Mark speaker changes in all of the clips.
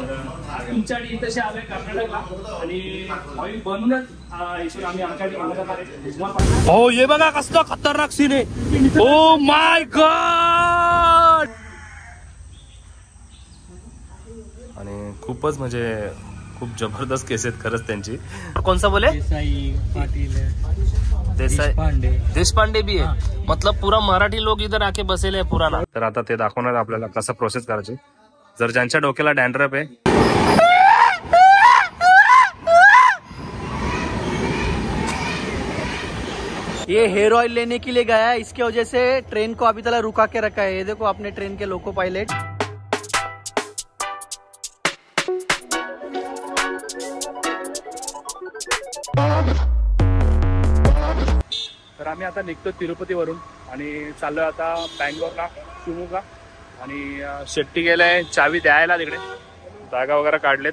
Speaker 1: तुमच्याकडे इथे आलोय कर्नाटकला आणि ऑइल बनूनच इथून आम्ही आमच्याकडे हो हे बघा कसलं खतरनाक सीन आहे. Oh my God. आणि खूपच म्हणजे खूप जबरदस्त केस आहेत खरंच त्यांची. कोणसा बोले
Speaker 2: देसाई पाटील
Speaker 1: देसाई देशपांडे भी है. मतलब पूरा मराठी लोग इधर आके बसेले है पुराना. तर आता ते दाखवणार आपल्याला कसं प्रोसेस करायची. जर ज्यांच्या डोक्याला डॅन्ड्रफ आहे
Speaker 2: ये हेयर ऑयल लेने के लिए गया है, इसके वजह से ट्रेन को अभी तक रुका के रखा है. ये देखो अपने ट्रेन के लोको पायलट.
Speaker 1: तर आम्ही आता निघतो तिरुपतीवरून आणि चाललोय आता बँगलोरला शिवमोगा. आणि शेट्टी गेलाय चावी द्यायला तिकडे. बॅगा वगैरे काढलेत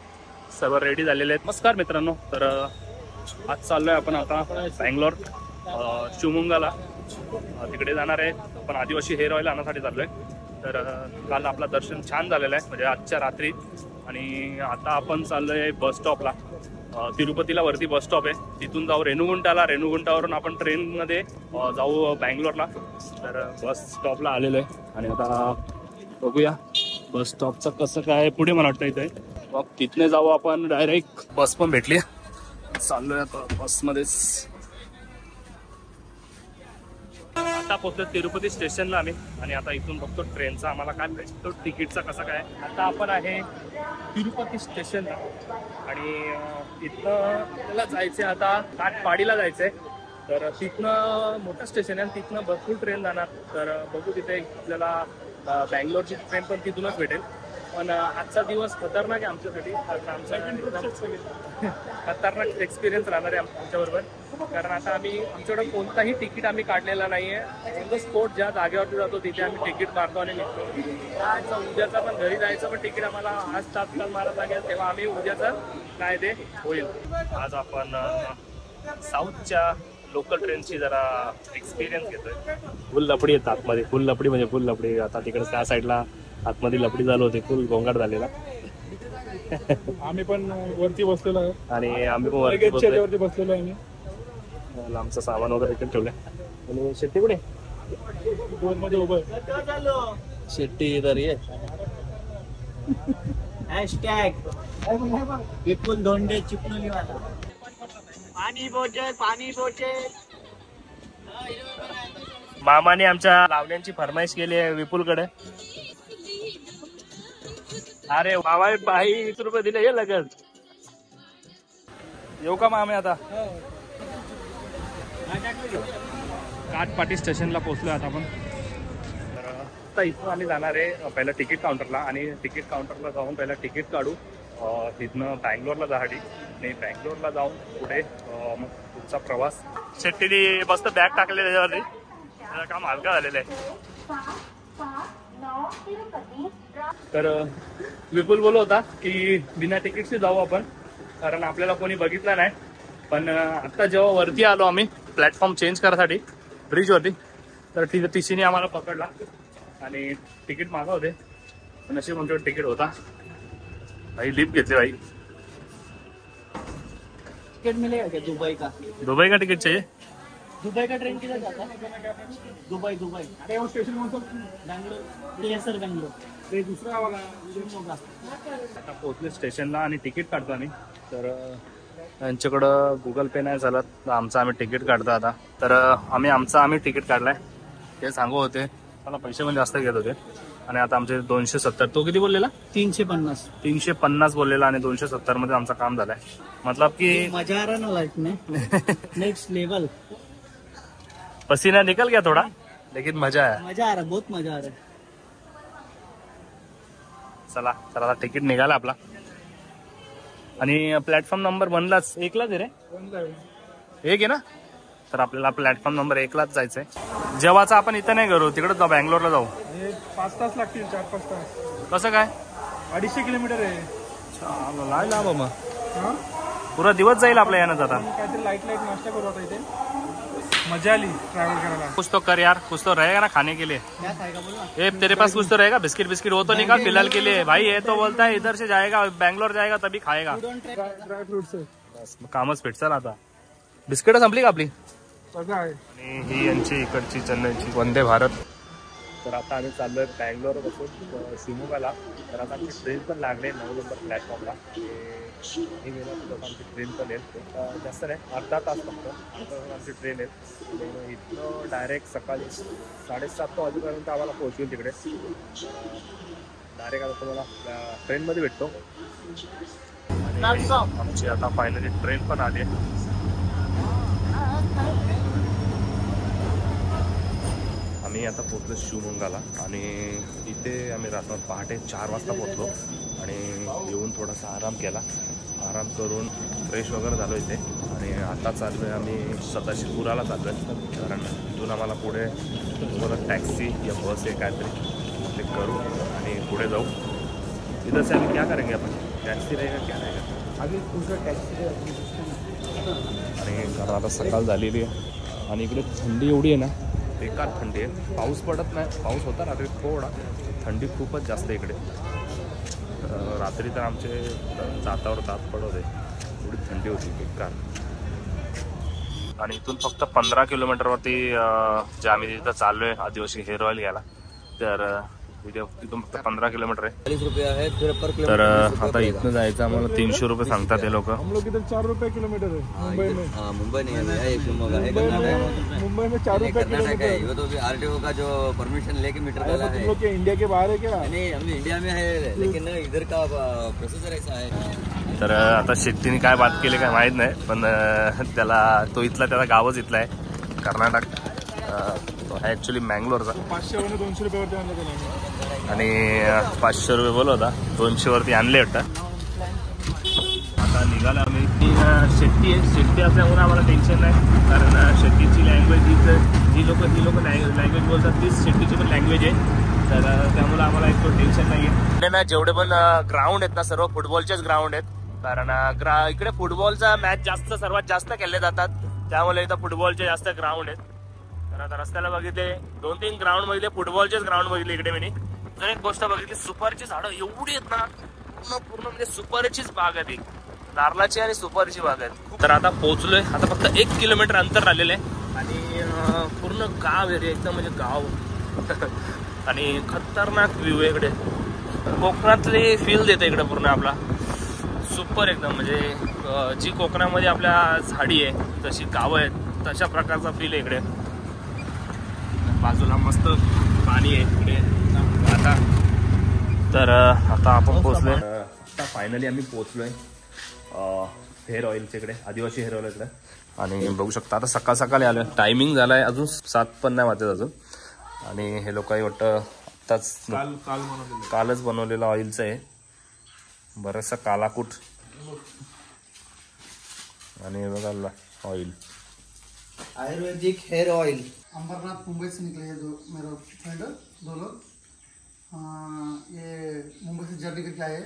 Speaker 1: सर्व रेडी झालेले आहेत. नमस्कार मित्रांनो. तर आज चाललोय आपण आता बँगलोर शिवमोगाला. तिकडे जाणार आहे पण आदिवासी हेअर ऑइल आणण्यासाठी चाललोय. तर काल आपला दर्शन छान झालेलं आहे म्हणजे आजच्या रात्री. आणि आता आपण चाललोय बस स्टॉपला. तिरुपतीला वरती बस स्टॉप आहे. तिथून जाऊ रेणुगुंटाला. रेणुगुंटावरून आपण ट्रेनमध्ये जाऊ बँगलोरला. तर बस स्टॉपला आलेलो आहे आणि आता बघूया बस स्टॉपचं कसं काय पुढे. मला वाटतं इथे मग तिथने जाऊ आपण डायरेक्ट. बस पण भेटली. चाललोय आता बसमध्येच. आता पोहोचलो तिरुपती स्टेशनला आम्ही आणि आता इथून बघतो ट्रेनचा आम्हाला काय भेटतो तिकीटचा कसा काय. आता आपण आहे तिरुपती स्टेशनला आणि इथनं आपल्याला जायचंय आता काटपाडीला जायचंय. तर तिथनं मोठं स्टेशन आहे. तिथनं भरपूर ट्रेन जाणार. तर बघू तिथे आपल्याला बँगलोरची ट्रेन पण तिथूनच भेटेल. पण आजचा दिवस खतरनाक आहे आमच्यासाठी. कारण आमचा खतरनाक एक्सपिरियन्स राहणार आहे आमच्याबरोबर. कारण आता आम्ही आमच्याकडे कोणताही तिकीट आम्ही काढलेला नाहीये. ऑन द स्पॉट ज्या जागेवरती जातो तिथे आम्ही तिकीट मारतो आणि निघतो. उद्याचा पण घरी जायचं पण तिकीट आम्हाला आज तात्काळ मारत लागेल तेव्हा आम्ही उद्याचं काय ते होईल. आज आपण साऊथच्या लोकल ट्रेनची जरा एक्सपिरियन्स घेतोय. फुल लपडी येतात आतमध्ये. फुल लपडी म्हणजे फुल लपडी. आता तिकडे त्या साईडला आतमध्ये लपडी झाली होती. फुल गोंगाट झालेला.
Speaker 3: आम्ही पण वरती बसलेलो आहे
Speaker 1: आणि आम्ही पण
Speaker 3: वरती बसलेलो आहे.
Speaker 1: आमचं सामान वगैरे इकडे ठेवलंय. आणि शेट्टी कुठे
Speaker 3: मध्ये उभं.
Speaker 2: शेट्टी इधर ये. विपुल धोंडे चिपनोली वाला. पाणी बोटल.
Speaker 1: मामाने आमच्या लावण्यांची फरमाईश केली आहे विपुलकडे. अरे मामा 20 रुपये दिले हे लगेच. येऊ का मामे आता. काटपाटी स्टेशनला पोहोचलोय आता आपण. तर आता इथून आम्ही जाणार आहे पहिला तिकीट काउंटरला आणि तिकीट काउंटरला जाऊन पहिला तिकीट काढू. तिथनं बँगलोरला जासाठी आणि बँगलोरला जाऊन पुढे मग पुढचा प्रवास. शेट्टीने मस्त बॅग टाकले त्याच्यावरती. त्याचं काम हलका झालेलं आहे. तर विपुल बोलत होता की बिना तिकीटचे जाऊ आपण कारण आपल्याला कोणी बघितलं नाही. पण आता जेव्हा वरती आलो आम्ही प्लॅटफॉर्म चेंज करायसाठी ब्रिजवरती तर तिथे टीसीने आम्हाला पकडला आणि तिकीट मागवले होते. नशीब आमच्याकडे तिकीट होता. भाई लिफ्ट घेतली भाई.
Speaker 2: टिकट मिलेगा क्या दुबई का.
Speaker 1: दुबई का टिकट चाहिए.
Speaker 2: दुबई का ट्रेन किधर जाता है. दुबई.
Speaker 3: अरे वो स्टेशन
Speaker 2: बँगलोर. सर बँगलोर.
Speaker 3: ते दुसरा वाला.
Speaker 1: आता पोहोचले स्टेशनला आणि तिकीट काढतो आम्ही. तर यांच्याकडं गुगल पे नाही झालं तर आमचं आम्ही तिकीट काढतो आता. तर आम्ही तिकीट काढलाय. ते सांगू होते मला पैसे पण जास्त घेत होते आणि आता आमचे 270. तो किती बोललेला. 350 बोललेला आणि 270 मध्ये आमचं काम झालंय. मतलब की
Speaker 2: मजा आ रहा ना लाइफ में. Next level.
Speaker 1: पसीना निकल गया थोड़ा लेकिन मजा आया.
Speaker 2: बहुत मजा आ रहा है.
Speaker 1: चला आता तिकीट निघाला आपला आणि प्लॅटफॉर्म नंबर 1लाच 1लाच आहे रे. 1 आहे ना. तर आपल्याला प्लॅटफॉर्म नंबर 1लाच जायचंय. जेव्हाचं आपण इथं नाही करू तिकडे जाऊ बँगलोरला जाऊ.
Speaker 3: 5 तास लागतील. 4-5 तास.
Speaker 1: कसं काय.
Speaker 3: 250 किलोमीटर आहे.
Speaker 1: लांब मग पुरा दिवस जाईल आपल्या यानं. आता
Speaker 3: काहीतरी लाईट नाश्ता करू आता इथे. मजा आली ट्रॅव्हल करायला.
Speaker 1: कुछ तो कर यार, कुछ तो रहेगा ना खाने के लिए.
Speaker 2: क्या खाएगा बोलो ना.
Speaker 1: ये तेरे पास कुछ तो रहेगा, बिस्किट बिस्किट वो तो निकाल फिलहाल के लिए. भाई ये तो बोलता है इधर से जाएगा बैंगलोर जाएगा तभी खाएगा.
Speaker 3: ड्राय फ्रुट्स
Speaker 1: कामच भेट. चल आता बिस्किट संपली का आपली.
Speaker 3: सगळं आहे.
Speaker 1: आणि ही यांची इकडची चेन्नईची वंदे भारत. तर आता आम्ही चाललोय बँगलोर पासून शिमोगाला. तर आता आमची ट्रेन पण लागले 9 नंबर प्लॅटफॉर्मला. हे गेलं तर आमची ट्रेन पण येईल. जास्त नाही, अर्धा तास फक्त आमची ट्रेन आहे. इथनं डायरेक्ट सकाळी 7:30 वाजेपर्यंत आम्हाला पोहोचवेल तिकडे. डायरेक्ट आता तुम्हाला ट्रेनमध्ये भेटतो. आणि आमची आता फायनली ट्रेन पण आली आहे. आम्ही आता पोहोचलो शिवमोग्गाला आणि इथे आम्ही रात्र पहाटे 4 वाजता पोहोचलो आणि येऊन थोडासा आराम केला. आराम करून फ्रेश वगैरे झालो इथे आणि आता चाललो आहे आम्ही सदाशिवपुराला चाललो आहे. कारण इथून आम्हाला पुढे तुम्हाला टॅक्सी या बस आहे काहीतरी ते करू आणि पुढे जाऊ. इधर से आम्ही क्या करेंगे आपण. टॅक्सी रहेगा क्या रहेगा
Speaker 2: अभी दूसरा टॅक्सी.
Speaker 1: आणि कारण आता सकाळ झालेली आहे आणि इकडे थंडी एवढी आहे ना, बेकार थंडी आहे. पाऊस पडत नाही. पाऊस होता रात्री थोडा, थंडी खूपच जास्त इकडे. रात्री तर आमचे दातावर दात पडत आहे, एवढी थंडी होती बेकार. आणि इथून फक्त 15 किलोमीटरवरती जे आम्ही तिथं चाललो आहे आदिवासी हेअर ऑइल घ्यायला. तर तिथून फक्त 15 किलोमीटर आहे.
Speaker 4: 40 रुपये आहे
Speaker 1: तर आता इथनं जायचं आम्हाला 300 रुपये सांगतात ते लोक.
Speaker 3: हम लोग इधर 4 रुपये किलोमीटर है मुंबई में.
Speaker 4: हाँ मुंबई नहीं है, ये शिवमोगा है, कर्नाटक.
Speaker 3: मुंबई में 4 रुपये
Speaker 4: कर्नाटक है.
Speaker 3: किलोमीटर.
Speaker 4: वो तो भी आरटीओ का जो परमिशन लेके मीटर डाला
Speaker 3: तुम
Speaker 4: है.
Speaker 3: लोग के इंडिया के बाहर है क्या.
Speaker 4: नहीं हम इंडिया में है लेकिन इधर का प्रोसेसर ऐसा है.
Speaker 1: तर आता शेट्टीने काय बात केली काय माहीत नाही, पण त्याला तो इथला त्याचा गावच इथला आहे कर्नाटक. तो आहे ॲक्च्युली मँगलोरचा.
Speaker 3: 500 वरून 200 रुपयावरती आणलं त्याला
Speaker 1: आणि 500 रुपये बोलत होता, 200 वरती आणले वाटतं. आता निघालो आम्ही. शेट्टी आहे, शेट्टी असल्यामुळे आम्हाला टेन्शन नाही. कारण शेट्टीची लँग्वेज जी लोक लँग्वेज बोलतात तीच शेट्टीची पण लँग्वेज आहे. तर त्यामुळे आम्हाला इतकं टेन्शन नाही आहे. ना जेवढे पण ग्राउंड आहेत ना सर्व फुटबॉलचेच ग्राउंड आहेत. कारण इकडे फुटबॉलचा मॅच सर्वात जास्त खेळले जातात, त्यामुळे इथं फुटबॉलचे जास्त ग्राउंड आहेत. तर आता रस्त्याला बघितले 2-3 ग्राउंड बघितले, फुटबॉलचेच ग्राउंड बघितले इकडे मी. तर एक गोष्ट बघितली, सुपारीची झाडं एवढी आहेत ना, पूर्ण म्हणजे सुपारीचीच बाग आहे ती. नारळाची आणि सुपारीची बाग आहे. तर आता पोहोचलोय. आता फक्त 1 किलोमीटर अंतर राहिलेलं आहे आणि पूर्ण गाव एरिया एकदम म्हणजे गाव आणि खतरनाक व्ह्यू आहे इकडे. कोकणातली फील देते इकडे पूर्ण आपला. सुपर एकदम म्हणजे जी कोकणामध्ये आपल्या झाडी आहे तशी गावं आहेत तशा प्रकारचा फील आहे इकडे. बाजूला मस्त पाणी आहे इकडे. आता आपण पोहोचलोय. आता फायनली आम्ही पोहोचलोय हेअर ऑइलच्या इकडे, आदिवासी हेअर ऑइल इकडे. आणि बघू शकता आता सकाळ सकाळी आलोय. टायमिंग झालाय अजून 7 पण नाही वाजत अजून. आणि हे लोक वाटतं आत्ताच कालच बनवलेलं ऑइलचं आहे. बरंचसा कालाकूट आणि बघा ऑइल.
Speaker 2: आयुर्वेदिक हेयर ऑयल. अंबरनाथ मुंबई से निकले हैं मेरा फ्रेंड 2 लोग. ये मुंबई से जर्नी करके आए,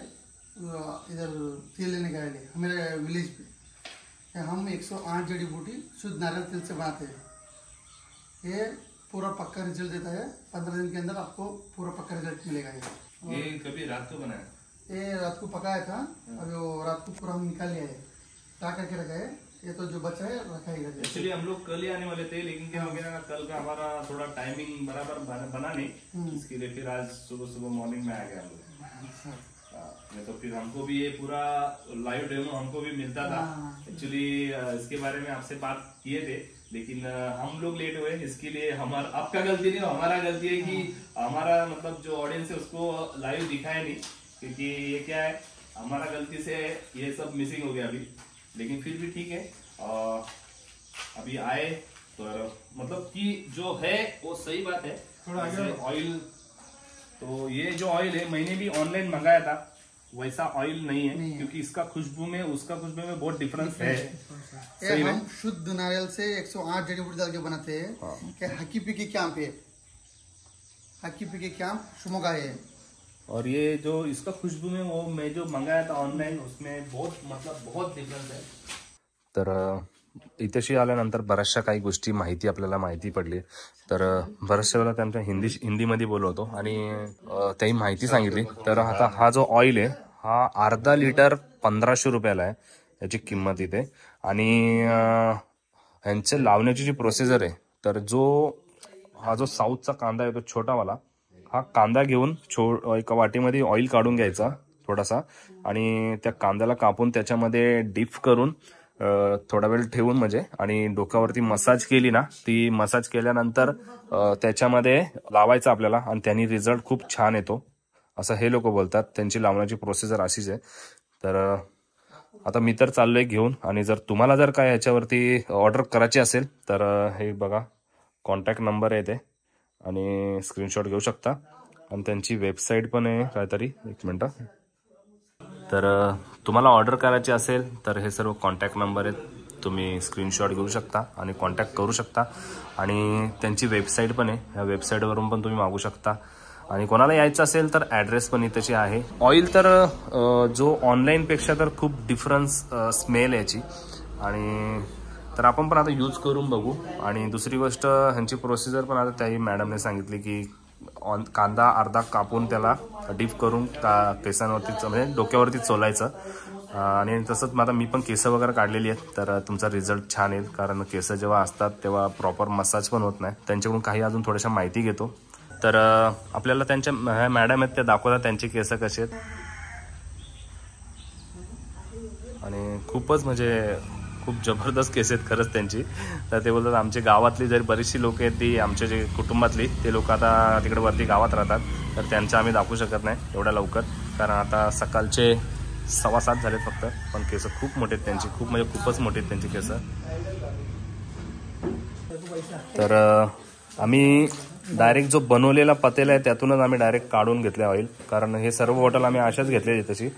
Speaker 2: इधर तेल लेने गए हमारे विलेज पे. हम 108 जड़ी बूटी शुद्ध नारियल तेल से बनाते हैं. ये पूरा पक्का रिजल्ट देता है. 15 दिन के अंदर आपको पूरा पक्का रिजल्ट मिलेगा.
Speaker 1: ये कभी रात को बनाया,
Speaker 2: ये रात को पकाया था, अभी वो रात को पूरा हम निकाल लिया है, ला करके रखा है. ये तो जो बचा है रखा ही रखा.
Speaker 1: एक्चुअली हम लोग कल ही आने वाले थे, लेकिन क्या हो गया ना, कल का हमारा थोड़ा टाइमिंग बराबर बना नहीं, इसके लिए फिर आज सुबह मॉर्निंग में आ गया हम लोग. नहीं तो फिर हमको भी ये पूरा लाइव डेमो हमको भी मिलता था. एक्चुअली इसके बारे में आपसे बात किए थे, लेकिन हम लोग लेट हुए. इसके लिए आपका गलती नहीं, हमारा गलती है कि हमारा मतलब जो ऑडियंस है उसको लाइव दिखाया नहीं, क्योंकि ये क्या है हमारा गलती से ये सब मिसिंग हो गया अभी. लेकिन फिर भी ठीक है. अभी आए तो मतलब कि जो है वो सही बात है. ऑयल तो ये जो ऑयल है मैंने भी ऑनलाइन मंगाया था, वैसा ऑयल नहीं है, क्योंकि इसका खुशबू में उसका खुशबू में बहुत डिफरेंस है.
Speaker 2: सही हम शुद्ध नारियल से 108 जड़ी बूटी डाल के बनाते हैं. हकी पिकी कैंप है, हकी पिकी कैंप शिवमोगा है.
Speaker 1: और ये जो इसका खुशबू में वो मैं जो मंगाया था ऑनलाइन उसमें बहुत डिफरेंस है. तर
Speaker 5: इथेशी आल्यानंतर बऱ्याचशा काही गोष्टी आपल्याला माहिती पडली. तर बऱ्याचशा वेळेला त्यांच्या हिंदीमध्ये बोलवतो आणि त्याही माहिती सांगितली. तर आता हा जो ऑइल आहे हा अर्धा लिटर 1500 रुपयाला आहे याची किंमत इथे. आणि ह्यांचे लावण्याची जी प्रोसिजर आहे, तर हा जो साऊथचा कांदा आहे तो छोटावाला, हा कांदा घेऊन एका वाटीमध्ये ऑइल काढून घ्यायचा थोडासा आणि त्या कांद्याला कापून त्याच्यामध्ये डीप करून थोडा वेळ ठेवून म्हणजे आणि डोक्यावरती मसाज केली ना, ती मसाज केल्यानंतर त्याच्यामध्ये लावायचं आपल्याला आणि त्यांनी रिझल्ट खूप छान येतो असं हे लोक बोलतात. त्यांची लावण्याची प्रोसिजर अशीच आहे. तर आता मी तर चाललोय घेऊन. आणि जर तुम्हाला जर काय याच्यावरती ऑर्डर करायची असेल तर हे बघा कॉन्टॅक्ट नंबर आहे ते आणि स्क्रीनशॉट घेऊ शकता. आणि त्यांची वेबसाईट पण आहे काहीतरी, एक मिनटं. तर तुम्हाला ऑर्डर करायची असेल तर हे सर्व कॉन्टॅक्ट नंबर आहेत, तुम्ही स्क्रीनशॉट घेऊ शकता आणि कॉन्टॅक्ट करू शकता. आणि त्यांची वेबसाईट पण आहे, ह्या वेबसाईटवरून पण तुम्ही मागू शकता. आणि कोणाला यायचं असेल तर ॲड्रेस पण इथेची आहे. ऑइल तर जो ऑनलाईनपेक्षा तर खूप डिफरन्स स्मेल याची. आणि तर आपण पण आता यूज करून बघू. आणि दुसरी गोष्ट ह्यांची प्रोसिजर पण आता त्याही मॅडमने सांगितली की कांदा अर्धा कापून त्याला डीप करून केसांवरती म्हणजे डोक्यावरती चोलायचं. आणि तसंच आता मी पण केस वगैरे काढलेली आहेत, तर तुमचा रिझल्ट छान येईल. कारण केस जेव्हा असतात तेव्हा प्रॉपर मसाज पण होत नाही. त्यांच्याकडून काही अजून थोड्याशा माहिती घेतो. तर आपल्याला त्यांच्या ह्या मॅडम आहेत त्या दाखवतात त्यांचे केस कसे आहेत. आणि खूपच म्हणजे खूप जबरदस्त केस आहेत खरंच त्यांची. तर ते बोलतात आमच्या गावातली जरी बरीचशी लोक आहेत ती आमच्या जे कुटुंबातली ते लोक आता तिकडे वरती गावात राहतात, तर त्यांचं आम्ही दाखवू शकत नाही एवढ्या लवकर. कारण आता सकाळचे 6:15 झालेत फक्त. पण केस खूप मोठे आहेत त्यांची, खूप म्हणजे खूपच मोठे आहेत त्यांची केस. तर आम्ही डायरेक्ट जो बनवलेला पतेला आहे त्यातूनच आम्ही डायरेक्ट काढून घेतले ऑइल. कारण हे सर्व बॉटल आम्ही अशाच घेतलेली तशी.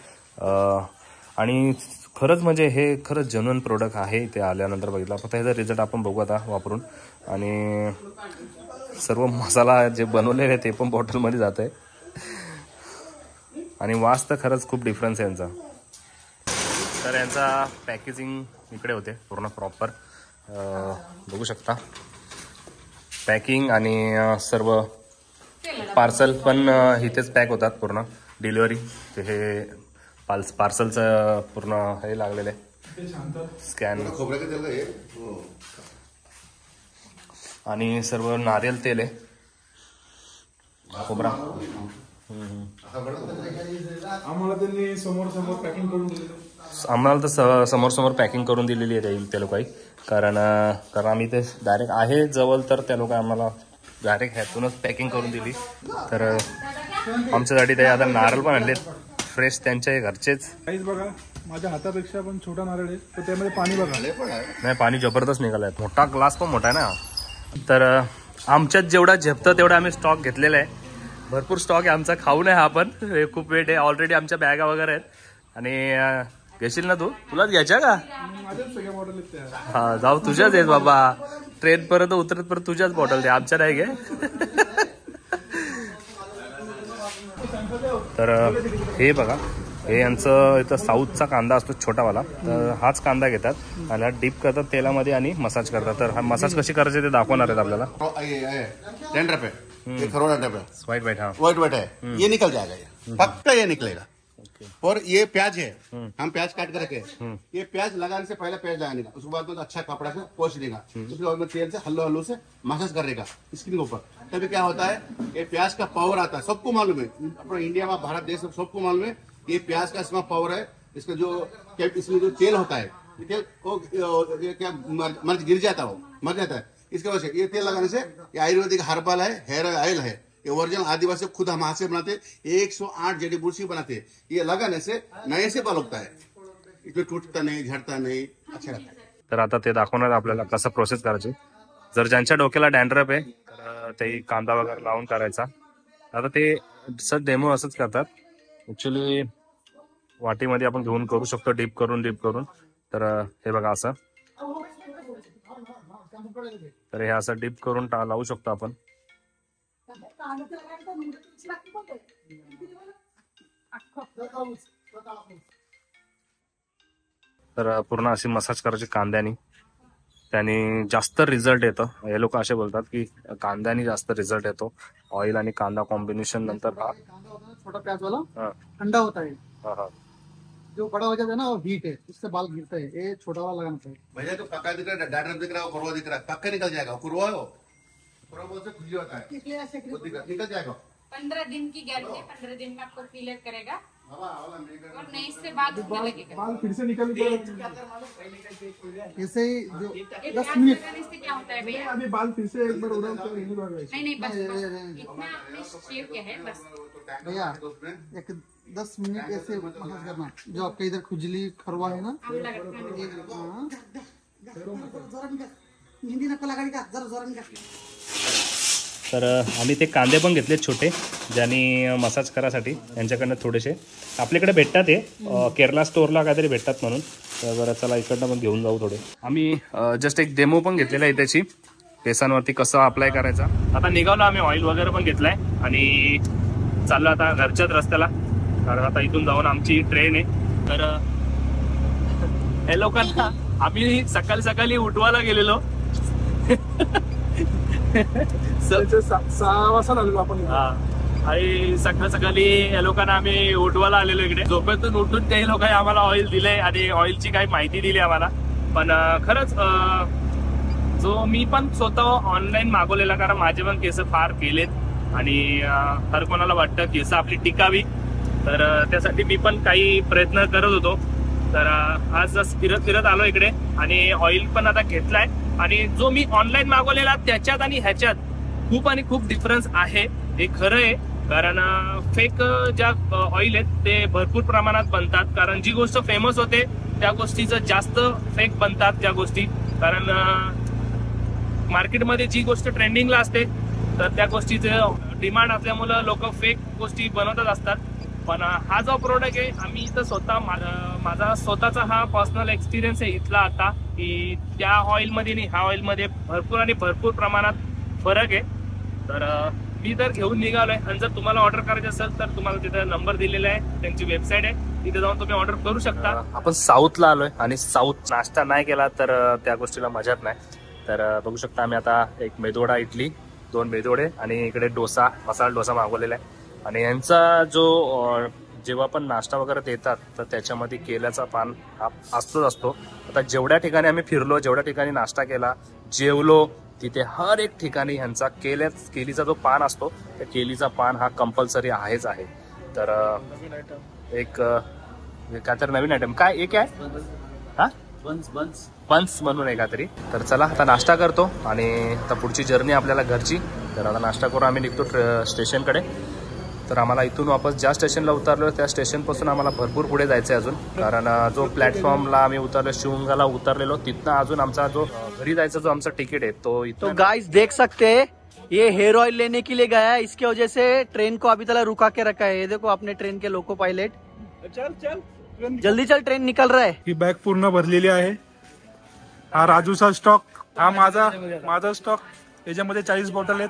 Speaker 5: आणि खरंच म्हणजे हे खरंच जेन्युइन प्रोडक्ट आहे. ते आल्यानंतर बघितलं. फक्त ह्याचा रिझल्ट आपण बघू आता वापरून. आणि सर्व मसाला जे बनवलेले आहे ते पण बॉटलमध्ये जात आहे. आणि वास तर खरंच खूप डिफरन्स आहे यांचा. तर यांचा पॅकेजिंग इकडे होते पूर्ण प्रॉपर बघू शकता. पॅकिंग आणि सर्व पार्सल पण इथेच पॅक होतात पूर्ण. डिलिव्हरी ते हे पार्सलचं पूर्ण हे लागलेलं आहे स्कॅन. आणि सर्व नारियल तेल आहे, खोबरा.
Speaker 3: आम्हाला त्यांनी समोर पॅकिंग करून दिली.
Speaker 5: आम्हाला तर समोर पॅकिंग करून दिलेली आहे त्या लोकांनी. कारण आम्ही ते डायरेक्ट आहे जवळ, तर त्या लोक आम्हाला डायरेक्ट ह्यातूनच पॅकिंग करून दिली. तर आमच्यासाठी ते आता नारळ पण आणलेत फ्रेश त्यांच्या घरचेच.
Speaker 3: काहीच बघा माझ्या हातापेक्षा पण छोटा नारळ आहे, तर त्यामध्ये पाणी बघा.
Speaker 5: नाही, पाणी जबरदस्त निघालंय. मोठा ग्लास पण मोठा आहे ना. तर आमच्यात जेवढा झेपतं तेवढा आम्ही स्टॉक घेतलेला आहे. भरपूर स्टॉक आहे आमचा. खाऊ नये हा पण खूप वेट आहे. ऑलरेडी आमच्या बॅगा वगैरे आहेत. आणि घेशील ना तू? तुलाच घ्यायच्या का? हा, जाऊ तुझ्याच आहेत बाबा. ट्रेन पर्यंत उतरत परत तुझ्याच बॉटल दे, आमच्या नाही घे. तर हे बघा, हे यांचं इथं साऊथचा कांदा असतो छोटावाला. तर हाच कांदा घेतात आणि डीप करतात तेलामध्ये आणि मसाज करतात. तर हा मसाज कशी करायची ते दाखवणार आहेत आपल्याला.
Speaker 6: 10 रुपए ये करोड़ा डब्बा
Speaker 5: वाइट हाँ
Speaker 6: वाइट है, ये निकल जाएगा, ये पक्का ये निकलेगा. और ये प्याज है, हम प्याज काट कर रखे. ये प्याज लगाने से पहले प्याज लगाने का, उसके बाद तो अच्छा कपड़ा से पोंछ देगा. उसके बाद में तेल से हल्लो से मसाज करेगा स्किन के ऊपर. तभी क्या होता है, ये प्याज का पावर आता है. सबको मालूम है, अपना इंडिया में भारत देश में सबको मालूम है ये प्याज का इसमें पावर है. इसका जो इसमें जो तेल होता है, तेल वो क्या मर गिर जाता है, वो मर जाता है. इसके वजह से ये तेल लगाने से ये आयुर्वेदिक हर्बल है, हेयर ऑयल है. ये ओरिजिनल आदिवासी खुद हम हाथ से बनाते. 108 जड़ी बूटी बनाते. ये लगाने से नए से बाल उगता है, इसमें टूटता नहीं, झड़ता नहीं, अच्छा लगता है.
Speaker 5: तर आता ते दाखवणार आपल्याला कसं प्रोसेस करायची. जर ज्यांच्या डोक्याला डॅन्ड्रफ आहे तर ते कांदा वगैरे लावून करायचा. आता ते सर डेमो असंच करतात. ऍक्च्युली वाटीमध्ये आपण घेऊन करू शकतो डीप करून. तर हे बघा असं. तर हे असं डीप करून लावू शकतो आपण. तर पूर्ण अशी मसाज करायची कांद्यानी. त्याने जास्त रिझल्ट येतं. हे लोक असे बोलतात की कांद्याने जास्त रिझल्ट येतो. ऑइल आणि कांदा कॉम्बिनेशन नंतर हा
Speaker 2: कांदा होता ना छोटा प्याज वाला,
Speaker 5: हाँ,
Speaker 2: ठंडा होता है।
Speaker 5: हाँ,
Speaker 2: जो बड़ा हो जाता है ना वो हीट है, उससे बाल गिरता है। ये छोटा वाला लगाना चाहिए।
Speaker 6: भैया तो पक्का दिख रहा है, डायरेक्ट दिख रहा है, कुरवा दिख रहा है, पक्का निकल जाएगा। कुरवा है वो, कुरवा बोलते खुजली होता है, वो निकल जाएगा।
Speaker 7: 15 दिन की गारंटी, 15 दिन में आपको क्लियर करेगा
Speaker 6: हवा हवा मेरे
Speaker 7: और नहीं इससे बाद उगने लगेगा।
Speaker 3: बाल फिर से निकल गए।
Speaker 2: ऐसे ही जो
Speaker 7: ये
Speaker 2: 10
Speaker 7: प्याज
Speaker 2: मिनट
Speaker 7: लगाने से क्या होता है भैया?
Speaker 3: अभी बाल फिर से एक बार उड़ा तो नहीं लगा।
Speaker 7: नहीं बस इतना आपने शेव किया है बस।
Speaker 2: भैया एक 10 मिनट ऐसे मसाज करना। जो आपका इधर खुजली खरवा है ना,
Speaker 7: आंवला करना है।
Speaker 2: हाँ। हिंदी नको लगाडी का, जरा जोराने का।
Speaker 5: तर आम्ही ते कांदे पण घेतले छोटे, ज्यांनी मसाज करायसाठी. यांच्याकडनं थोडेसे आपल्याकडे भेटतात, हे केरला स्टोअरला काहीतरी भेटतात म्हणून. तर बरं चला इकडनं पण घेऊन जाऊ थोडे. आम्ही जस्ट एक डेमो पण घेतलेला आहे त्याची, केसांवरती कसं अप्लाय करायचा. आता निघालो आम्ही, ऑइल वगैरे पण घेतलाय आणि चाललो आता घरच्याच रस्त्याला, कारण आता इथून जाऊन आमची ट्रेन आहे. तर हे लोकांना आम्ही सकाळी सकाळी उठवायला गेलेलो.
Speaker 3: 6 वाजता लागलो आपण.
Speaker 5: आणि सकाळ सकाळी या लोकांना आम्ही उठवायला आलेलो इकडे. झोपेतून उठून काही लोकांनी आम्हाला ऑइल दिले आणि ऑइलची काही माहिती दिली आम्हाला. पण खरंच जो मी पण स्वतः ऑनलाईन मागवलेला, कारण माझे पण केस फार केलेत आणि हर कोणाला वाटतं केस आपली टिकावी, तर त्यासाठी मी पण काही प्रयत्न करत होतो. तर आज फिरत फिरत आलो इकडे आणि ऑइल पण आता घेतलाय. आणि जो मी ऑनलाईन मागवलेला त्याच्यात आणि ह्याच्यात खूप डिफरन्स आहे, हे खरं आहे. कारण फेक ज्या ऑइल आहेत ते भरपूर प्रमाणात बनतात. कारण जी गोष्ट फेमस होते त्या गोष्टीचं जास्त फेक बनतात त्या गोष्टी. कारण मार्केटमध्ये जी गोष्ट ट्रेंडिंगला असते तर त्या गोष्टीचं डिमांड असल्यामुळं लोक फेक गोष्टी बनवतच असतात. पण हा जो प्रोडक्ट आहे, आम्ही इथं स्वतः माझा स्वतःचा हा पर्सनल एक्सपिरियन्स आहे इथला आता, की त्या ऑइलमध्ये आणि ह्या ऑइलमध्ये भरपूर प्रमाणात फरक आहे. तर मी तर घेऊन निघालोय. आणि जर तुम्हाला ऑर्डर करायची असेल तर तुम्हाला तिथे नंबर दिलेला आहे, त्यांची वेबसाईट आहे, तिथे जाऊन तुम्ही ऑर्डर करू शकता. आपण साऊथला आलोय आणि साऊथ नाश्ता नाही केला तर त्या गोष्टीला मजाच नाही. तर बघू शकता आम्ही आता एक मेदूवडा इडली, 2 मेदूवडे आणि इकडे डोसा, मसाला डोसा मागवलेला आहे. आणि यांचा जो जेव्हा पण नाश्ता वगैरे देतात तर त्याच्यामध्ये केल्याचा पान हा असतो. आता जेवढ्या ठिकाणी आम्ही फिरलो, जेवढ्या ठिकाणी नाश्ता केला, जेवलो, तिथे हर एक ठिकाणी ह्यांचा केलीचा जो पान असतो, त्या केलीचा पान हा कंपल्सरी आहेच आहे. तर एक काय तर नवीन आयटम काय एक आहे हा बन्स म्हणून आहे काहीतरी. तर चला आता नाश्ता करतो आणि आता पुढची जर्नी आपल्याला घरची. तर आता नाश्ता करून आम्ही निघतो स्टेशनकडे. तर आम्हाला इथून वापस ज्या स्टेशनला उतरलो त्या स्टेशनपासून आम्हाला भरपूर पुढे जायचं आहे अजून. कारण जो प्लॅटफॉर्मला आम्ही उतरलो, शिवंगाला उतरलेलो, तिथनं अजून आमचा जो घरी जायचा जो आमचा तिकीट आहे तो
Speaker 8: तो गाइस देख सकते हैं, ये हेयर ऑयल लेने के लिए गया है, इसकी वजह से ट्रेन को अभी तक रुका के रखा है. ये देखो अपने ट्रेन के लोको पायलट,
Speaker 3: चल
Speaker 8: जल्दी चल, ट्रेन निकल रहा है.
Speaker 3: ही बॅग पूर्ण भरलेली आहे. हा राजूचा स्टॉक, हा माझा स्टॉक. याच्यामध्ये 40 बॉटल आहेत.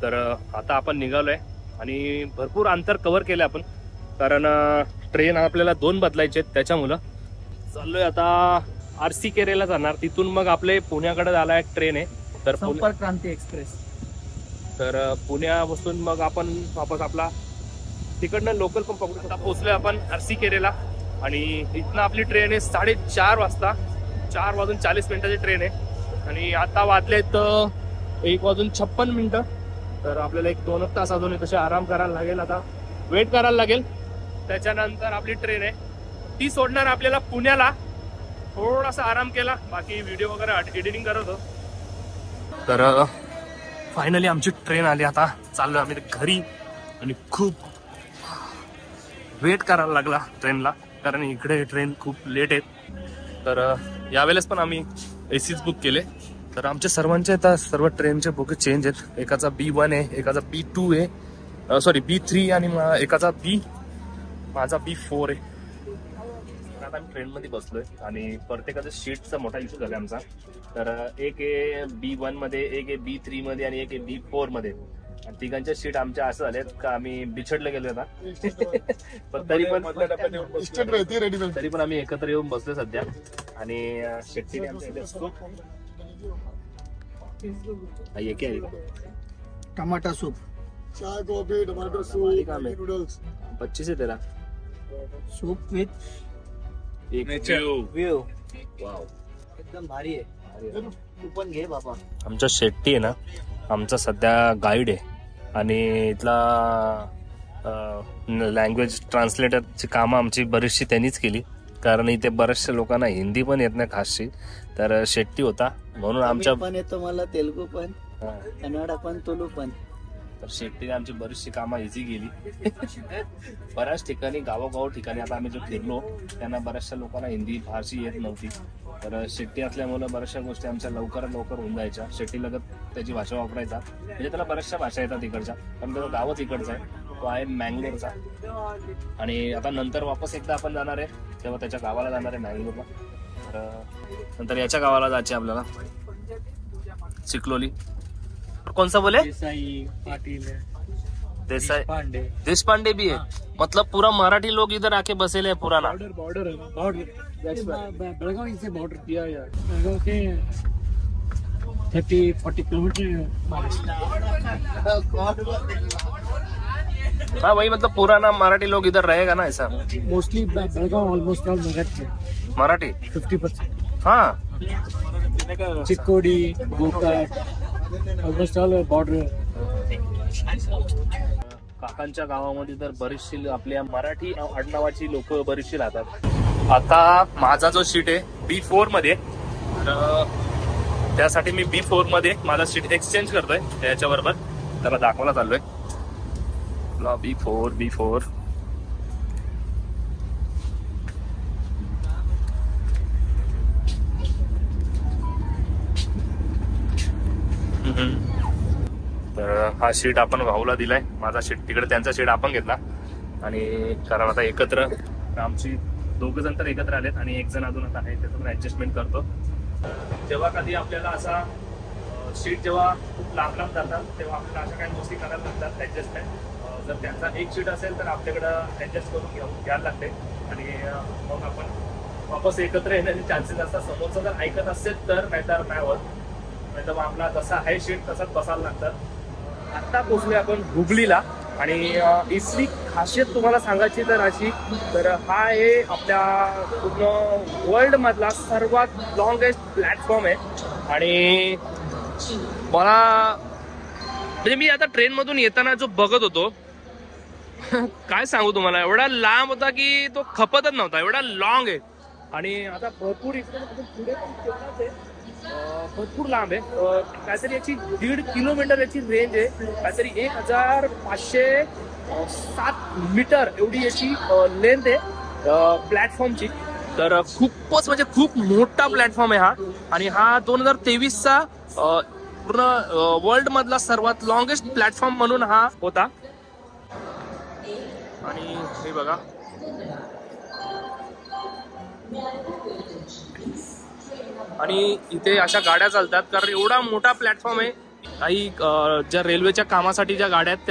Speaker 5: तर आता आपण निघालोय आणि भरपूर अंतर कव्हर केलं आपण, कारण ट्रेन आपल्याला 2 बदलायचे आहेत. त्याच्यामुळं चाललोय आता RC केरेला जाणार. तिथून मग आपले पुण्याकडे जायला एक ट्रेन आहे, तर
Speaker 8: संपर्क क्रांती एक्सप्रेस.
Speaker 5: तर पुण्यापासून मग आपण वापस आपला तिकडनं लोकल पण पकडू शकतो. पोहोचलोय आपण RC केरेला आणि इथनं आपली ट्रेन आहे 4:30 वाजता. 4:40 ट्रेन आहे आणि आता वाजलेत 1:56. तर आपल्याला 1-2 तास अजून तसे आराम करायला लागेल, आता वेट करायला लागेल. त्याच्यानंतर आपली ट्रेन आहे ती सोडणार आपल्याला पुण्याला. थोडासा आराम केला, बाकी व्हिडिओ वगैरे एडिटिंग करत होतो. तर फायनली आमची ट्रेन आली. आता चाललोय आम्ही घरी आणि खूप वेट करायला लागला ट्रेनला, कारण इकडे ट्रेन खूप लेट आहेत. तर यावेळेस पण आम्ही एसीच बुक केले. तर आमच्या सर्वांचे आता सर्व ट्रेनचे बुक चेंज आहेत. एकाचा B1 आहे, एकाचा B2 आहे, सॉरी B3 आणि एकाचा माझा B4 आहे. आता आम्ही ट्रेनमध्ये बसलोय आणि प्रत्येकाचा सीटचा मोठा इश्यू झाला आमचा. तर एक आहे B1 मध्ये, एक आहे B3 मध्ये आणि एक आहे B4 मध्ये.
Speaker 1: आणि तिघांच्या सीट आमच्या असं झालेत का आम्ही बिछडले गेलो ना. पण तरी पण आम्ही एकत्र येऊन बसलो सध्या. आणि शेट्टीने आमच्या इथे सूप
Speaker 8: टमाटा सूप,
Speaker 9: चाय, कॉफी, टमाटर सूप, नूडल्स.
Speaker 1: 25 है तेरा
Speaker 8: सूप विथ
Speaker 1: एक
Speaker 8: व्यू.
Speaker 1: वाव.
Speaker 8: एकदम भारी आहे. तू पण घे बाबा.
Speaker 1: आमचा शेट्टी आहे ना, आमचा सध्या गाईड आहे आणि इथला लँग्वेज ट्रान्सलेटरची कामं आमची बरीचशी त्यांनीच केली, कारण इथे बऱ्याचशा लोकांना हिंदी पण येत नाही खासशी. तर शेट्टी होता म्हणून आमच्या
Speaker 8: पण येतो मला तेलुगू पण, कन्नड पण, तुलू पण.
Speaker 1: तर शेट्टीने आमची बरीचशी कामं इझी गेली. बऱ्याच ठिकाणी गावोगाव ठिकाणी आता आम्ही जो फिरलो त्यांना बऱ्याचशा लोकांना हिंदी फारशी येत नव्हती. तर शेट्टी असल्यामुळे बऱ्याचशा गोष्टी आमच्या लवकरात लवकर होऊन जायच्या. शेट्टी लगत त्याची भाषा वापरायचा, म्हणजे त्याला बऱ्याचशा भाषा येतात इकडच्या, पण त्याचं गावच इकडचं आहे. तो आहे मँगलोरचा. आणि आता नंतर वापस एकदा आपण जाणार आहे, तेव्हा त्याच्या गावाला जाणार आहे मँगलोरला. तर नंतर याच्या गावाला जायचे आपल्याला, चिखलोली. कौन सा बोले?
Speaker 8: देसाई, पाटील,
Speaker 1: देसाई,
Speaker 8: पांडे.
Speaker 1: देशपांडे भी है. मतलब पूरा मराठी लोग इधर आके बसेले हैं पुराना.
Speaker 8: बॉर्डर बेळगाव से बॉर्डर किया यार. बेळगाव से 30-40 किलोमीटर.
Speaker 1: हाँ वही, मतलब पुराना मराठी लोग इधर रहेगा ना ऐसा.
Speaker 8: Mostly Belgaum almost all
Speaker 1: Marathi
Speaker 8: 50%.
Speaker 1: हाँ.
Speaker 8: Chikkodi, Gokak, almost all border.
Speaker 1: काकांच्या गावामध्ये तर बरीचशी आपल्या मराठी आडनावाची लोक बरीचशी राहतात. आता माझा जो सीट आहे B4 मध्ये, तर त्यासाठी मी B4 मध्ये माझा सीट एक्सचेंज करतोय त्याच्याबरोबर. त्याला दाखवायला चाललोय. B4. तर हा सीट आपण भाऊला दिलाय. माझा सीट तिकडे, त्यांचा सीट आपण घेतला. आणि कारण आता एकत्र आमची 2 जण तर एकत्र आलेत आणि 1 जण अजून आता आहे, त्याचं पण ऍडजस्टमेंट करतो. जेव्हा कधी आपल्याला असा सीट जेव्हा खूप लांब जातात तेव्हा आपल्याला अशा काही गोष्टी करायला लागतात ऍडजस्टमेंट. जर त्यांचा एक सीट असेल तर आपल्याकडं ऍडजस्ट करून घ्यायला लागते आणि मग आपण वापस एकत्र येण्याचे चान्सेस असतात. समोरचं जर ऐकत असेल तर, नाहीतर नाही होत. नाहीतर मग आपला जसा आहे सीट तसाच बसायला लागतात. आत्ता पोचले आपण हुबलीला. आणि इथली खासियत तुम्हाला सांगायची तर अशी, तर हा आहे आपल्या पूर्ण वर्ल्ड मधला सर्वात लॉंगेस्ट प्लॅटफॉर्म आहे. आणि मला म्हणजे मी आता ट्रेन मधून येताना जो बघत होतो काय सांगू तुम्हाला, एवढा लांब होता की तो खपतच नव्हता, एवढा लॉंग आहे. आणि आता भरपूर इकडे पुढे पण तेवढाच आहे, भरपूर लांब आहे. काहीतरी याची 1.5 किलोमीटर याची रेंज आहे, काहीतरी 1507 मीटर एवढी याची लेंथ आहे प्लॅटफॉर्मची. तर खूपच म्हणजे खूप मोठा प्लॅटफॉर्म आहे हा. आणि हा 2023चा पूर्ण वर्ल्ड मधला सर्वात लॉंगेस्ट प्लॅटफॉर्म म्हणून हा होता. आणि हे बघा, आणि इथे अशा गाड्या चालतात कारण एवढा मोठा प्लॅटफॉर्म आहे. काही ज्या रेल्वेच्या कामासाठी ज्या गाड्या आहेत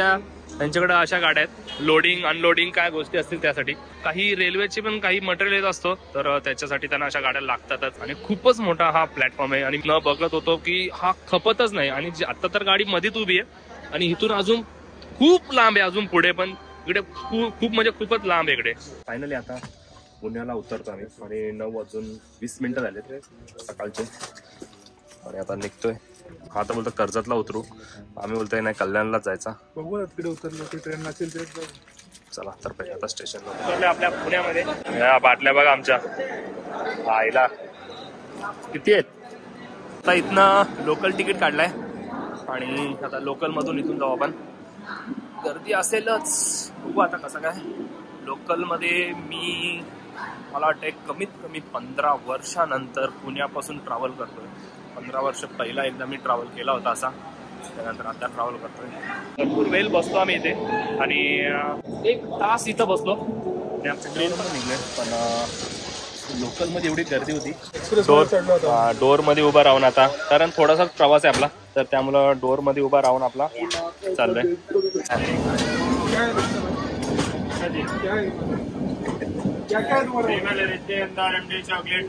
Speaker 1: त्यांच्याकडे अशा गाड्या आहेत, लोडिंग अनलोडिंग काय गोष्टी असतील त्यासाठी. काही रेल्वेचे पण काही मटेरियल येत असतो, तर त्याच्यासाठी त्यांना अशा गाड्या लागतातच. आणि खूपच मोठा हा प्लॅटफॉर्म आहे. आणि न बघत होतो की हा खपतच नाही. आणि आता तर गाडी मध्येच उभी आहे आणि इथून अजून खूप लांब आहे, अजून पुढे पण इकडे खूप म्हणजे खूपच लांब आहे इकडे. फायनली आता पुण्याला उतरतो आम्ही आणि 9:20 झाले सकाळचे. आणि आता निघतोय. हा तर बोलतो कर्जतला उतरू, आम्ही बोलतोय नाही कल्याणला जायचा.
Speaker 3: बघू तिकडे उतरलो की ट्रेन नसेल ते.
Speaker 1: चला तर पहिले आता स्टेशनला उतरले आपल्या पुण्यामध्ये. या बाटल्या बघा आमच्या आईला किती आहेत. आता इथनं लोकल तिकीट काढलाय आणि आता लोकल मधून इथून जाऊ आपण. गर्दी असेलच, बघू आता कसं काय. लोकल मध्ये मला वाटतं कमीत कमी 15 वर्षानंतर पुण्यापासून ट्रॅव्हल करतोय. 15 वर्ष पहिला एकदा मी ट्रॅव्हल केला होता असा, त्यानंतर आता ट्रॅव्हल करतोय. भरपूर वेळ बसलो आम्ही इथे आणि 1 तास इथं बसलो आणि आमच्या ट्रेनमध्ये निघले. पण लोकलमध्ये एवढी गर्दी होती, डोअर मध्ये उभा राहून आता, कारण थोडासा प्रवास आहे आपला, तर त्यामुळं डोअर मध्ये उभा राहून आपला चाललंय. चॉकलेट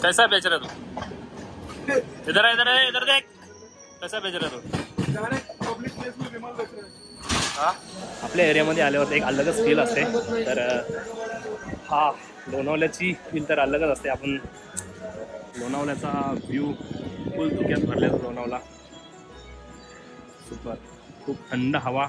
Speaker 1: कैसा बेच रहा तू? इधर है, इधर है, इधर देख. कैसा बेच रहा तू? आपल्या एरियामध्ये आल्यावर एक अलगच फील असते. तर हा लोणावल्याची फील तर अलगच असते. आपण लोणावल्याचा व्ह्यू फुल धुक्यात भरलेला लोणावला. सुपर, खूप थंड हवा.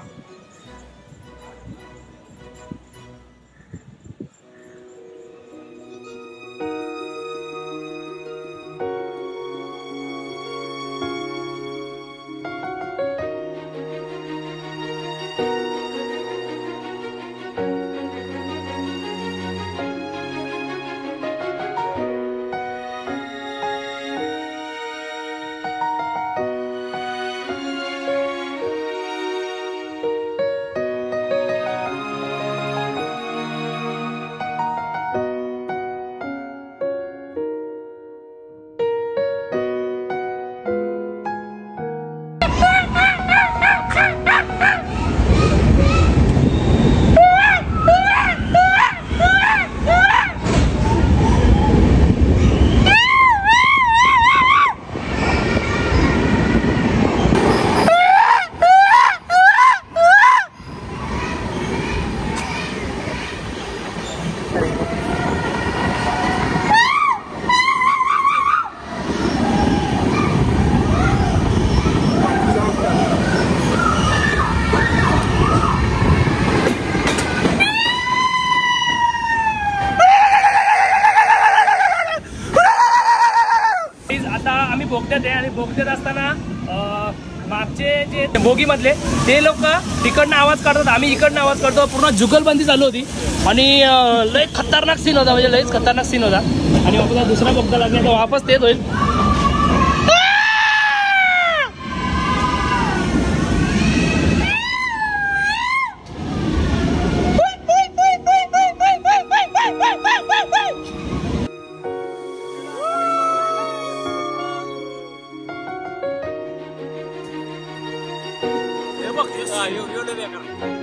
Speaker 1: बोगद्यात आहे आणि बोगद्यात असताना मागचे जे बोगी मधले ते लोक तिकडनं आवाज काढतात, आम्ही इकडनं आवाज काढतो. पूर्ण जुगलबंदी चालू होती आणि लय खतरनाक सीन होता, म्हणजे लयच खतरनाक सीन होता. आणि आपला दुसरा बोगदा लागला तर वापस तेच होईल.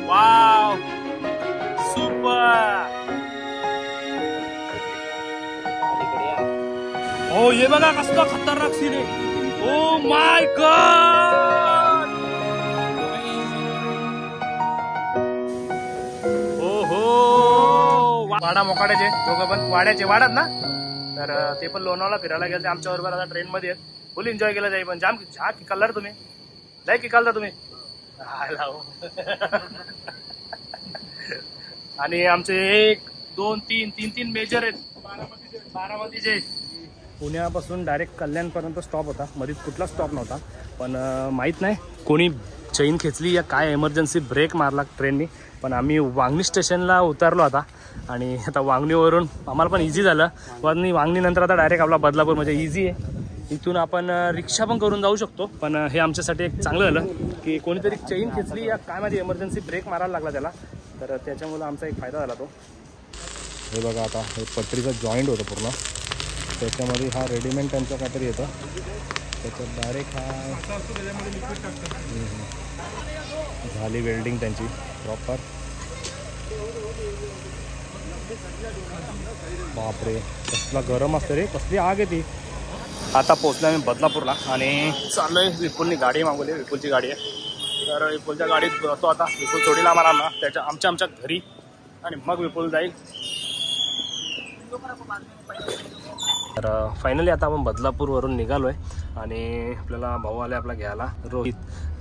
Speaker 1: Wow, super. हो हे बघा कसला खतरनाक सीन आहे. Oh my God. ओ हो, वाडा मोकाड्याचे दोघं पण वाड्याचे वाड्यात ना. तर ते पण लोणावळा फिरायला गेले आमच्या बरोबर. आता ट्रेन मध्ये फुल एन्जॉय केलं जाईल. पण जाम हा किकलला तुम्ही लय किकलता तुम्ही. आणि आमचे 1 2 3 मेजर आहेत बारामतीचे. पुण्यापासून डायरेक्ट कल्याणपर्यंत स्टॉप होता, मध्येच कुठला स्टॉप नव्हता. पण माहीत नाही कोणी चैन खेचली या काय, एमर्जन्सी ब्रेक मारला ट्रेननी. पण आम्ही वांगणी स्टेशनला उतरलो आता आणि आता वांगणीवरून आम्हाला पण इझी झालं. वांगणीनंतर आता डायरेक्ट आपला बदलापूर, म्हणजे इझी आहे. इथून आपण रिक्षा पण करून जाऊ शकतो. पण हे आमच्यासाठी एक चांगलं झालं की कोणीतरी चैन खेचली या काय माझी एमर्जन्सी ब्रेक मारायला लागला त्याला. तर त्याच्यामुळे आमचा एक फायदा झाला तो. हे बघा आता हे पटरीचं जॉईंट होतं पूर्ण, त्याच्यामध्ये हा रेडीमेड त्यांचं काहीतरी येतं, त्याच्यात डायरेक्ट हा झाली वेल्डिंग त्यांची प्रॉपर. बापरे कसला गरम असतं रे, कसली आग येते. आता पोहोचलो आम्ही बदलापूरला आणि चाललोय. विपुलनी गाडी मागवली, विपुलची गाडी आहे. तर विपुलच्या गाडीत बसतो आता. विपुल सोडीला मला ना त्याच्या आमच्या घरी आणि मग विपुल जाईल. तर फायनली आता आपण बदलापूरवरून निघालो आहे आणि आपल्याला भाऊ आले आपला घ्यायला, रोहित.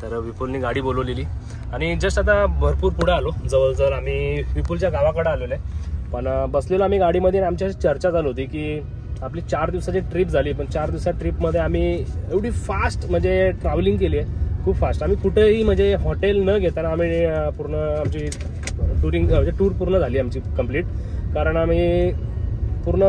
Speaker 1: तर विपुलनी गाडी बोलवलेली आणि जस्ट आता भरपूर पुढे आलो, जवळजवळ आम्ही विपुलच्या गावाकडे आलेलो आहे. पण बसलेलो आम्ही गाडीमध्ये आणि आमच्याशी चर्चा चालू होती की आपली 4 दिवसाची ट्रिप झाली. पण 4 दिवसाच्या ट्रिपमध्ये आम्ही एवढी फास्ट म्हणजे ट्रॅव्हलिंग केली आहे, खूप फास्ट. आम्ही कुठेही म्हणजे हॉटेल न घेताना आम्ही पूर्ण आमची म्हणजे टूर पूर्ण झाली आमची कंप्लीट. कारण आम्ही पूर्ण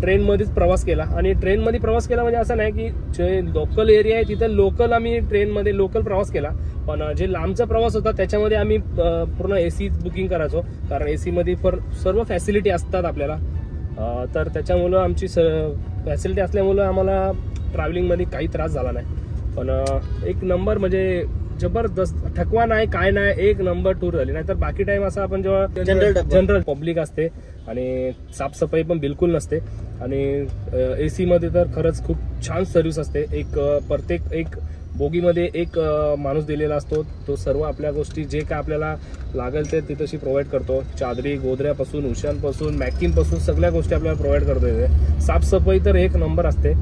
Speaker 1: ट्रेनमध्येच प्रवास केला. आणि ट्रेनमध्ये प्रवास केला म्हणजे असं नाही की जे लोकल एरिया आहे तिथं लोकल आम्ही ट्रेनमध्ये लोकल प्रवास केला. पण जे लांबचा प्रवास होता त्याच्यामध्ये आम्ही पूर्ण AC बुकिंग करायचो, कारण AC मध्ये सर्व फॅसिलिटी असतात आपल्याला. तर त्याच्यामुळं आमची फॅसिलिटी असल्यामुळं आम्हाला ट्रॅव्हलिंगमध्ये काही त्रास झाला नाही. पण एक नंबर म्हणजे जबरदस्त, थकवा नाही काय नाही, एक नंबर टूर झाली. नाहीतर बाकी टाइम असं आपण जेव्हा जनरल पब्लिक असते आणि साफसफाई पण बिलकुल नसते. आणि AC मध्ये तर खरंच खूप छान सर्व्हिस असते. प्रत्येक एक बोगीमध्ये एक माणूस दिलेला असतो, तो सर्व आपल्या गोष्टी जे काय आपल्याला लागेल ते तशी प्रोव्हाइड करतो. चादरी, गोदऱ्यापासून, उशांपासून, मॅकिनपासून सगळ्या गोष्टी आपल्याला प्रोव्हाइड करतो इथे. साफसफाई तर एक नंबर असते.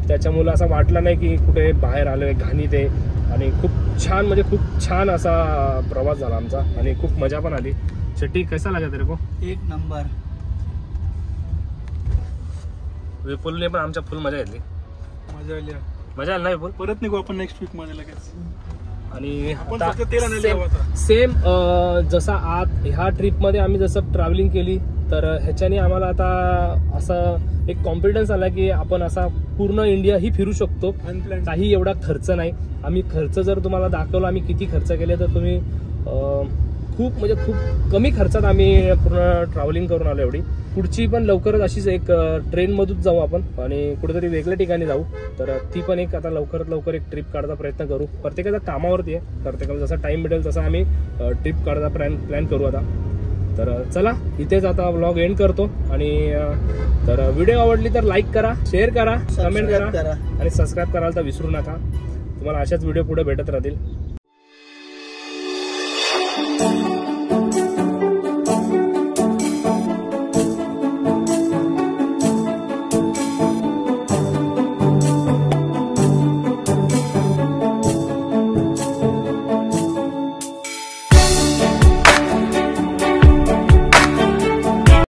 Speaker 1: त्याच्यामुळे असं वाटलं नाही की कुठे बाहेर आलोय घाणी ते. आणि खूप छान म्हणजे खूप छान असा प्रवास झाला आमचा आणि खूप मजा पण आली. शेट्टी कैसा लगा तेरे को?
Speaker 8: एक नंबर.
Speaker 1: विपुलने पण आमच्या फुल मजा घेतली. मजा आली ना विपुल?
Speaker 3: परत निघू आपण नेक्स्ट वीक मध्ये लगेच.
Speaker 1: आणि
Speaker 3: तेल
Speaker 1: सेम जसा ह्या ट्रिपमध्ये आम्ही जसं ट्रॅव्हलिंग केली तर ह्याच्याने आम्हाला आता असं एक कॉन्फिडन्स आला की आपण असा पूर्ण इंडिया ही फिरू शकतो. काही एवढा खर्च नाही. आम्ही खर्च जर तुम्हाला दाखवला आम्ही किती खर्च केले तर तुम्ही खूप म्हणजे खूप कमी खर्चात आम्ही पूर्ण ट्रॅव्हलिंग करून आलो. एवढी पुढची पण लवकरच अशीच एक ट्रेनमधून जाऊ आपण आणि कुठेतरी वेगळ्या ठिकाणी जाऊ. तर ती पण एक आता लवकरात लवकर एक ट्रिप काढायचा प्रयत्न करू. प्रत्येकाच्या कामावरती आहे, प्रत्येकाला जसा टाइम मिळेल तसा आम्ही ट्रिप काढायचा प्लॅन करू आता. तर चला इथेच आता व्लॉग एंड करतो. आणि तर व्हिडिओ आवडली तर लाईक करा, शेअर करा, कमेंट करा आणि सबस्क्राईब करायला तर विसरू नका. तुम्हाला अशाच व्हिडिओ पुढे भेटत राहतील.